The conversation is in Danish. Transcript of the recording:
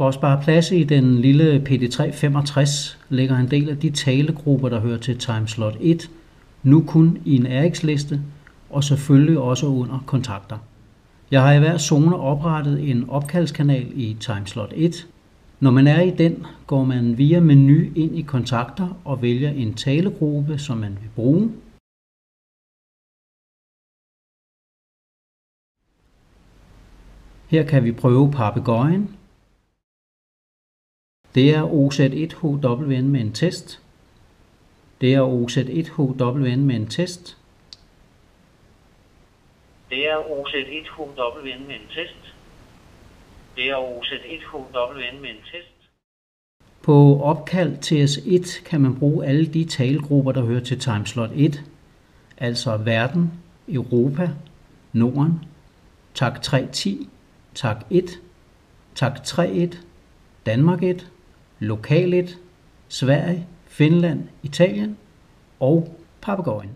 For at spare plads i den lille PD365 ligger en del af de talegrupper, der hører til timeslot 1, nu kun i en RX-liste, og selvfølgelig også under kontakter. Jeg har i hver zone oprettet en opkaldskanal i timeslot 1. Når man er i den, går man via menu ind i kontakter og vælger en talegruppe, som man vil bruge. Her kan vi prøve papegøjen. Det er OZ1HWN med en test. Det er OZ1HWN med en test. Det er OZ1HWN med en test. Det er OZ1HWN med en test. På opkald TS1 kan man bruge alle de talegrupper, der hører til timeslot 1, altså verden, Europa, Norden, tak 310, tak 1, tak 31, Danmark 1, lokal 1, Sverige, Finland, Italien og papegøjen.